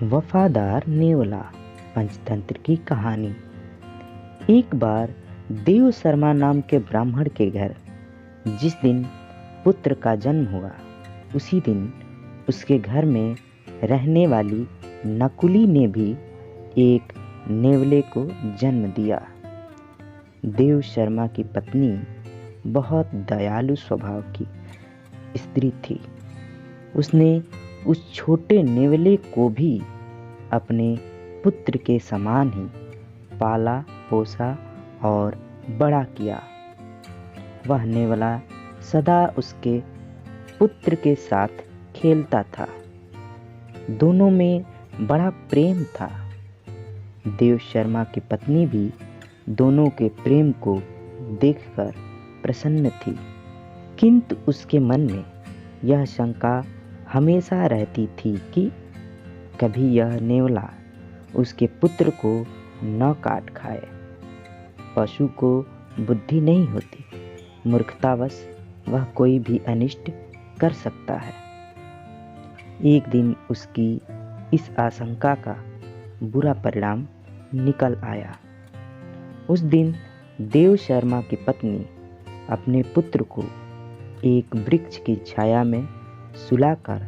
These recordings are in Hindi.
वफादार नेवला पंचतंत्र की कहानी। एक बार देव शर्मा नाम के ब्राह्मण के घर जिस दिन पुत्र का जन्म हुआ, उसी दिन उसके घर में रहने वाली नकुली ने भी एक नेवले को जन्म दिया। देव शर्मा की पत्नी बहुत दयालु स्वभाव की स्त्री थी। उसने उस छोटे नेवले को भी अपने पुत्र के समान ही पाला पोसा और बड़ा किया। वह नेवला सदा उसके पुत्र के साथ खेलता था। दोनों में बड़ा प्रेम था। देव शर्मा की पत्नी भी दोनों के प्रेम को देखकर प्रसन्न थी, किंतु उसके मन में यह शंका हमेशा रहती थी कि कभी यह नेवला उसके पुत्र को न काट खाए। पशु को बुद्धि नहीं होती, मूर्खतावश वह कोई भी अनिष्ट कर सकता है। एक दिन उसकी इस आशंका का बुरा परिणाम निकल आया। उस दिन देव शर्मा की पत्नी अपने पुत्र को एक वृक्ष की छाया में सुलाकर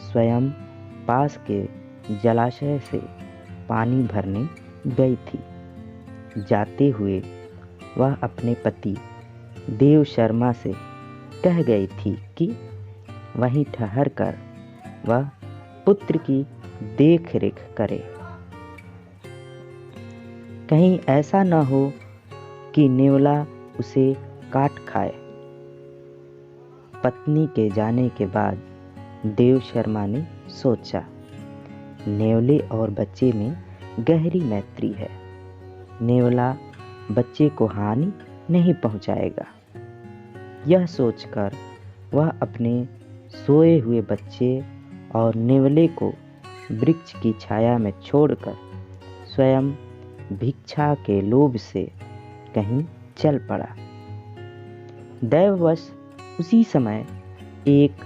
स्वयं पास के जलाशय से पानी भरने गई थी। जाते हुए वह अपने पति देव शर्मा से कह गई थी कि वहीं ठहर कर वह पुत्र की देख रेख करे, कहीं ऐसा न हो कि नेवला उसे काट खाए। पत्नी के जाने के बाद देव शर्मा ने सोचा, नेवले और बच्चे में गहरी मैत्री है, नेवला बच्चे को हानि नहीं पहुंचाएगा। यह सोचकर वह अपने सोए हुए बच्चे और नेवले को वृक्ष की छाया में छोड़कर स्वयं भिक्षा के लोभ से कहीं चल पड़ा। दैववश उसी समय एक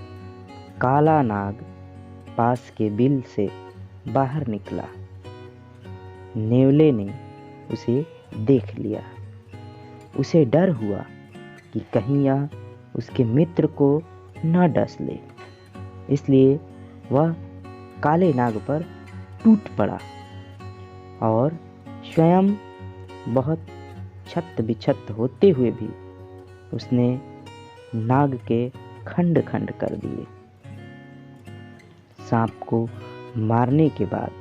काला नाग पास के बिल से बाहर निकला। नेवले ने उसे देख लिया। उसे डर हुआ कि कहीं यह उसके मित्र को न डस ले, इसलिए वह काले नाग पर टूट पड़ा और स्वयं बहुत छत बिछत होते हुए भी उसने नाग के खंड खंड कर दिए। सांप को मारने के बाद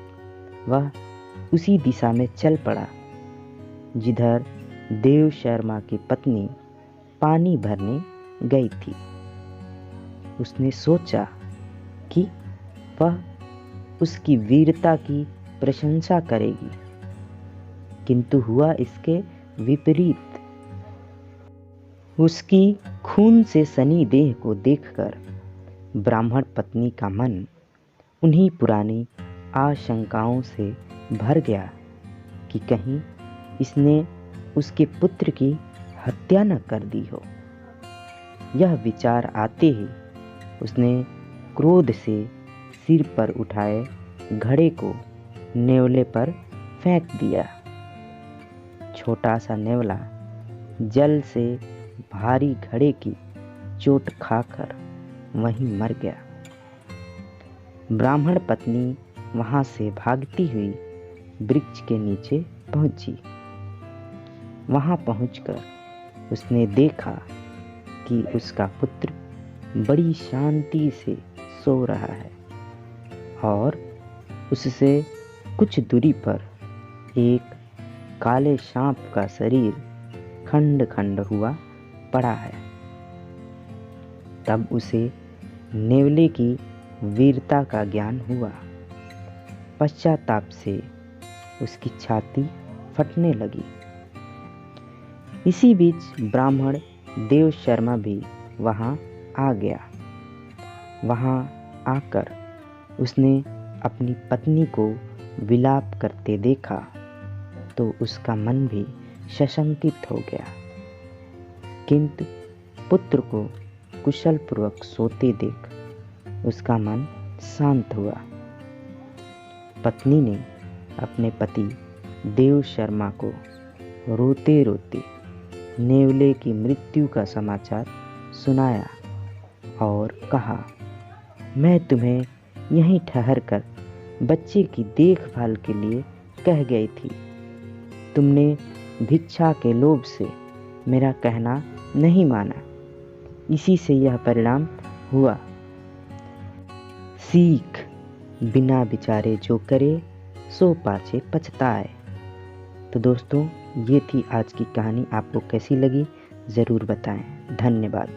वह उसी दिशा में चल पड़ा जिधर देव शर्मा की पत्नी पानी भरने गई थी। उसने सोचा कि वह उसकी वीरता की प्रशंसा करेगी, किंतु हुआ इसके विपरीत। उसकी खून से सनी देह को देखकर ब्राह्मण पत्नी का मन उन्हीं पुरानी आशंकाओं से भर गया कि कहीं इसने उसके पुत्र की हत्या न कर दी हो। यह विचार आते ही उसने क्रोध से सिर पर उठाए घड़े को नेवले पर फेंक दिया। छोटा सा नेवला जल से भारी घड़े की चोट खाकर वहीं मर गया। ब्राह्मण पत्नी वहां से भागती हुई वृक्ष के नीचे पहुंची। वहां पहुंचकर उसने देखा कि उसका पुत्र बड़ी शांति से सो रहा है और उससे कुछ दूरी पर एक काले सांप का शरीर खंड खंड हुआ पड़ा है। तब उसे नेवले की वीरता का ज्ञान हुआ। पश्चाताप से उसकी छाती फटने लगी। इसी बीच ब्राह्मण देव शर्मा भी वहां आ गया। वहां आकर उसने अपनी पत्नी को विलाप करते देखा तो उसका मन भी सशंकित हो गया, किंतु पुत्र को कुशल पूर्वक सोते देख उसका मन शांत हुआ। पत्नी ने अपने पति देव शर्मा को रोते रोते नेवले की मृत्यु का समाचार सुनाया और कहा, मैं तुम्हें यहीं ठहर कर बच्चे की देखभाल के लिए कह गई थी। तुमने भिक्षा के लोभ से मेरा कहना नहीं माना। इसी से यह परिणाम हुआ। सीख, बिना विचारे जो करे सो पाछे पछताए। तो दोस्तों, ये थी आज की कहानी। आपको कैसी लगी ज़रूर बताएं। धन्यवाद।